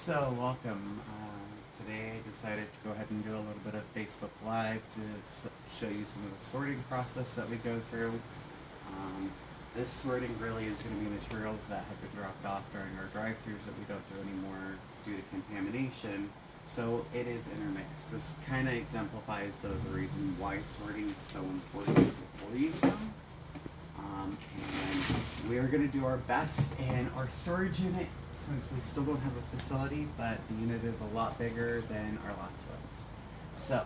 So, welcome. Today I decided to go ahead and do a little bit of Facebook Live to show you some of the sorting process that we go through. Um, this sorting really is going to be materials that have been dropped off during our drive-thrus that we don't do anymore due to contamination. So it is intermixed. This kind of exemplifies the reason why sorting is so important before you come. And we are going to do our best in our storage unit since we still don't have a facility, but the unit is a lot bigger than our last ones. So,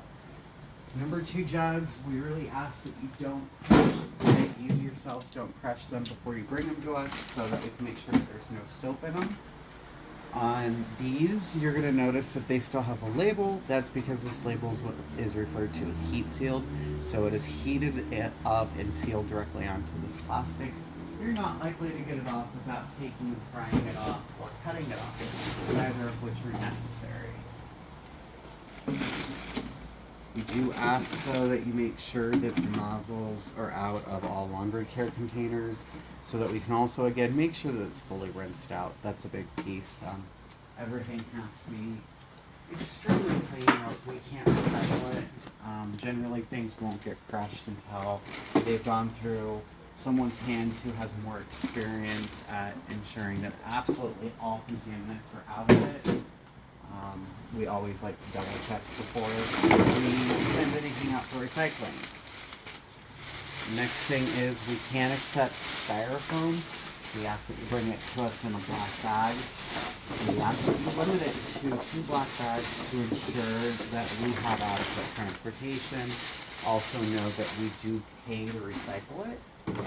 number 2 jugs, we really ask that you don't crush, that you yourselves don't crush them before you bring them to us so that we can make sure that there's no soap in them. On these, you're going to notice that they still have a label. That's because this label is what is referred to as heat sealed. So it is heated up and sealed directly onto this plastic. You're not likely to get it off without taking, prying it off, or cutting it off, neither of which are necessary. We do ask, though, that you make sure that the nozzles are out of all laundry care containers so that we can also, again, make sure that it's fully rinsed out. That's a big piece. Everything has to be extremely clean or else we can't recycle it. Generally, things won't get crushed until they've gone through someone's hands who has more experience at ensuring that absolutely all contaminants are out of it. We always like to double check before we send anything out for recycling. Next thing is we can accept styrofoam. We ask that you bring it to us in a black bag. We ask that you limit it to 2 black bags to ensure that we have adequate transportation. Also know that we do pay to recycle it.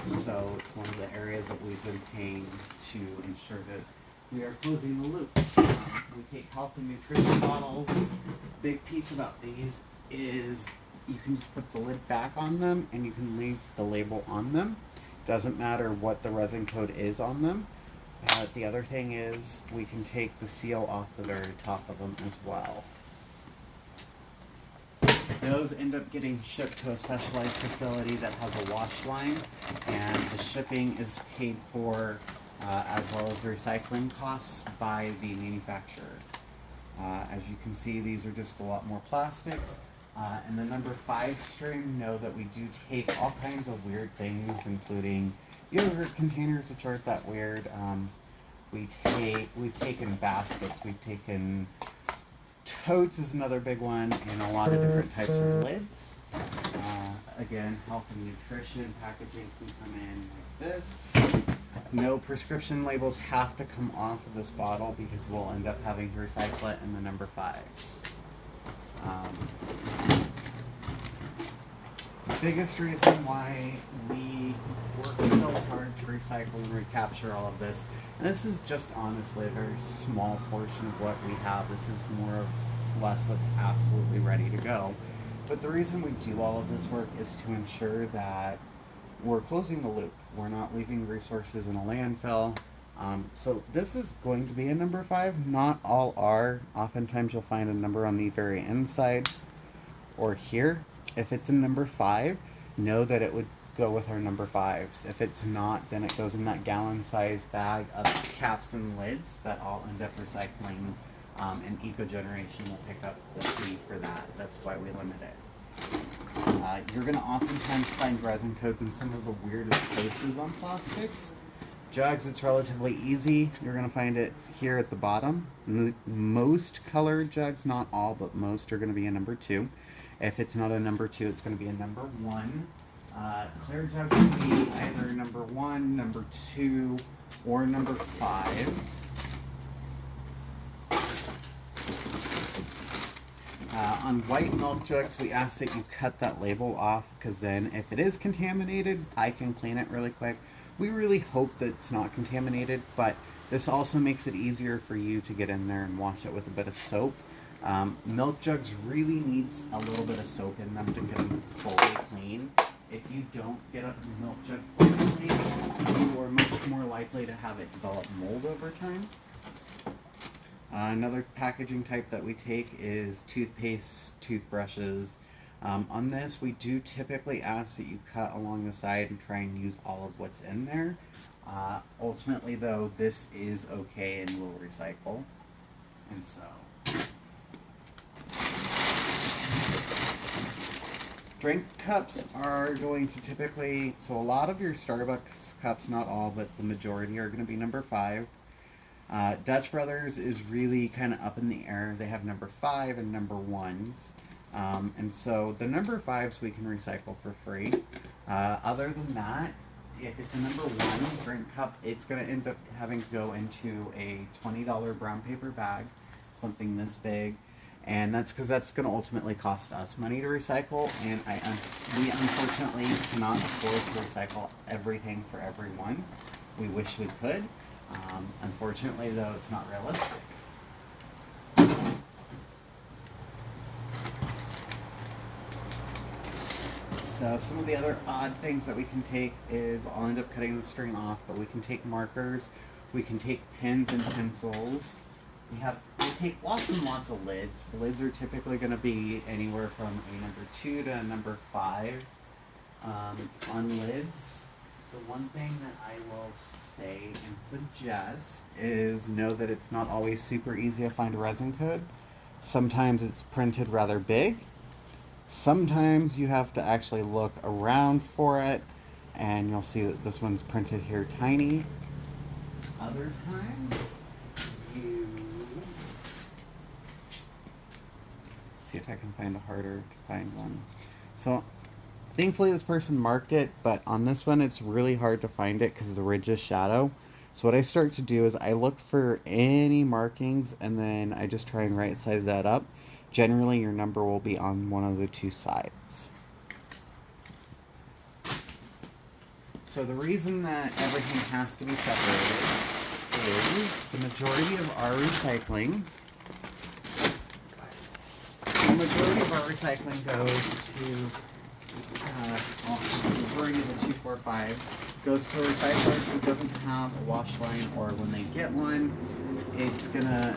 So it's one of the areas that we've been paying to ensure that we are closing the loop. We take health and nutrition bottles. Big piece about these is you can just put the lid back on them and you can leave the label on them. Doesn't matter what the resin code is on them. The other thing is we can take the seal off the very top of them as well. Those end up getting shipped to a specialized facility that has a wash line, and the shipping is paid for as well as the recycling costs by the manufacturer. As you can see, these are just a lot more plastics. And the number 5 string, know that we do take all kinds of weird things, including yogurt containers, which aren't that weird. We've taken baskets, we've taken totes is another big one, and a lot of different types of lids. Again, health and nutrition packaging can come in like this. No prescription labels have to come off of this bottle because we'll end up having to recycle it in the number 5s. The biggest reason why we work so hard to recycle and recapture all of this, and this is just honestly a very small portion of what we have. This is more or less what's absolutely ready to go. But the reason we do all of this work is to ensure that we're closing the loop. We're not leaving resources in a landfill. So this is going to be a number 5. Not all are. Oftentimes you'll find a number on the very inside or here. If it's a number 5, know that it would go with our number 5s. If it's not, then it goes in that gallon-sized bag of caps and lids that all end up recycling, and ecoGeneration will pick up the fee for that. That's why we limit it. You're going to oftentimes find resin codes in some of the weirdest places on plastics. Jugs, it's relatively easy. You're going to find it here at the bottom. Most colored jugs, not all, but most are going to be a number 2. If it's not a number 2, it's going to be a number 1. Clear jugs will be either number 1, number 2, or number 5. On white milk jugs, we ask that you cut that label off, because then if it is contaminated, I can clean it really quick. We really hope that it's not contaminated, but this also makes it easier for you to get in there and wash it with a bit of soap. Milk jugs really needs a little bit of soap in them to get them fully clean. If you don't get a milk jug fully clean, you are much more likely to have it develop mold over time. Another packaging type that we take is toothpaste, toothbrushes. On this, we do typically ask that you cut along the side and try and use all of what's in there. Ultimately, though, this is okay and will recycle. And so drink cups are going to typically, so a lot of your Starbucks cups, not all, but the majority are going to be number 5. Dutch Brothers is really kind of up in the air. They have number 5 and number 1s. And so the number 5s we can recycle for free. Other than that, if it's a number 1 drink cup, it's going to end up having to go into a $20 brown paper bag, something this big. And that's because that's going to ultimately cost us money to recycle, and we unfortunately cannot afford to recycle everything for everyone. We wish we could. Unfortunately, though, it's not realistic. So some of the other odd things that we can take is, I'll end up cutting the string off, but we can take markers, we can take pens and pencils. We take lots and lots of lids. The lids are typically going to be anywhere from a number 2 to a number 5 on lids. The one thing that I will say and suggest is know that it's not always super easy to find a resin code. Sometimes it's printed rather big. Sometimes you have to actually look around for it, and you'll see that this one's printed here tiny. Other times, see if I can find a harder to find one. So thankfully this person marked it, but on this one it's really hard to find it because the ridge is shadow. So what I start to do is I look for any markings, and then I just try and right side that up. Generally your number will be on one of the 2 sides. So the reason that everything has to be separated is the majority of our recycling goes to, the majority of the 245 goes to a recycler who doesn't have a wash line, or when they get one, it's gonna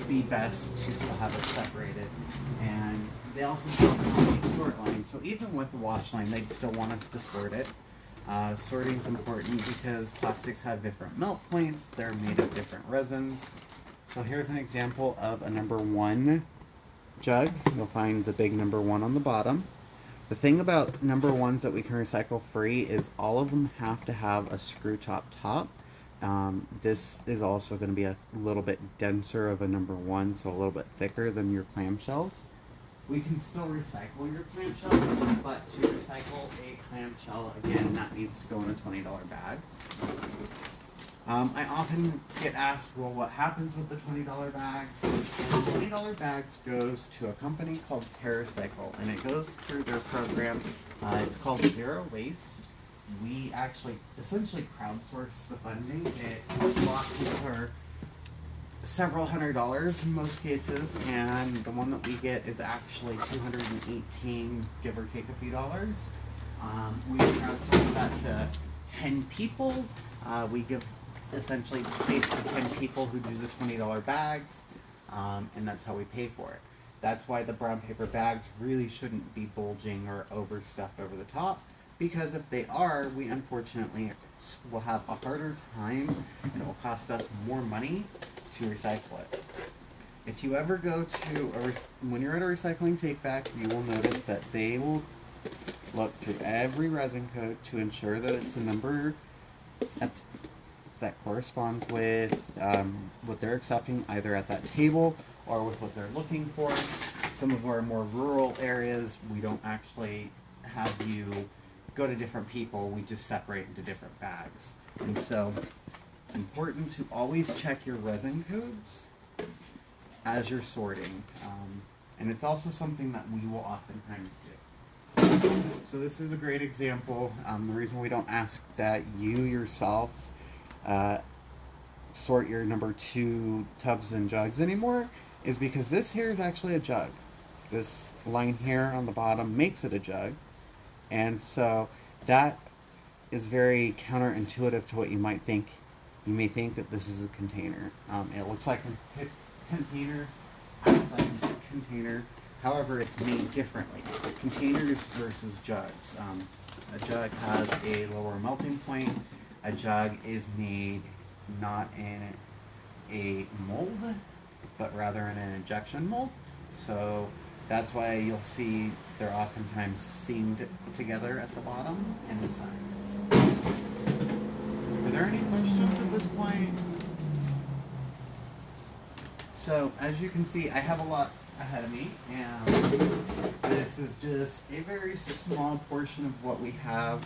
be best to still have it separated. And they also don't have a sort line, so even with a wash line, they'd still want us to sort it. Sorting is important because plastics have different melt points, they're made of different resins. So here's an example of a number 1 jug. You'll find the big number 1 on the bottom. The thing about number 1s that we can recycle free is all of them have to have a screw top. This is also going to be a little bit denser of a number 1, so a little bit thicker than your clamshells. We can still recycle your clamshells, but to recycle a clamshell, again, that needs to go in a $20 bag. I often get asked, well, what happens with the $20 bags? The $20 bags goes to a company called TerraCycle, and it goes through their program. It's called Zero Waste. We actually essentially crowdsource the funding. Boxes are several $100s in most cases, and the one that we get is actually $218, give or take a few dollars. We crowdsource that to 10 people. We give essentially the space to 10 people who do the $20 bags, and that's how we pay for it. That's why the brown paper bags really shouldn't be bulging or overstuffed over the top, because if they are, we unfortunately will have a harder time, and it will cost us more money to recycle it. If you ever go to when you're at a recycling take back, you will notice that they will look through every resin code to ensure that it's the number that corresponds with what they're accepting, either at that table or with what they're looking for. Some of our more rural areas, we don't actually have you go to different people, we just separate into different bags. And so it's important to always check your resin codes as you're sorting. And it's also something that we will oftentimes do. So this is a great example. The reason we don't ask that you yourself sort your number 2 tubs and jugs anymore is because this here is actually a jug. This line here on the bottom makes it a jug, and so that is very counterintuitive to what you might think. You may think that this is a container. It looks like a container, acts like a container, however it's made differently. Containers versus jugs. A jug has a lower melting point. A jug is made not in a mold, but rather in an injection mold. So that's why you'll see they're oftentimes seamed together at the bottom and the sides. Are there any questions at this point? So as you can see, I have a lot ahead of me, and this is just a very small portion of what we have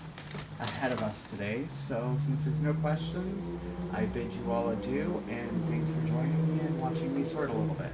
ahead of us today. So since there's no questions, I bid you all adieu, and thanks for joining me and watching me sort a little bit.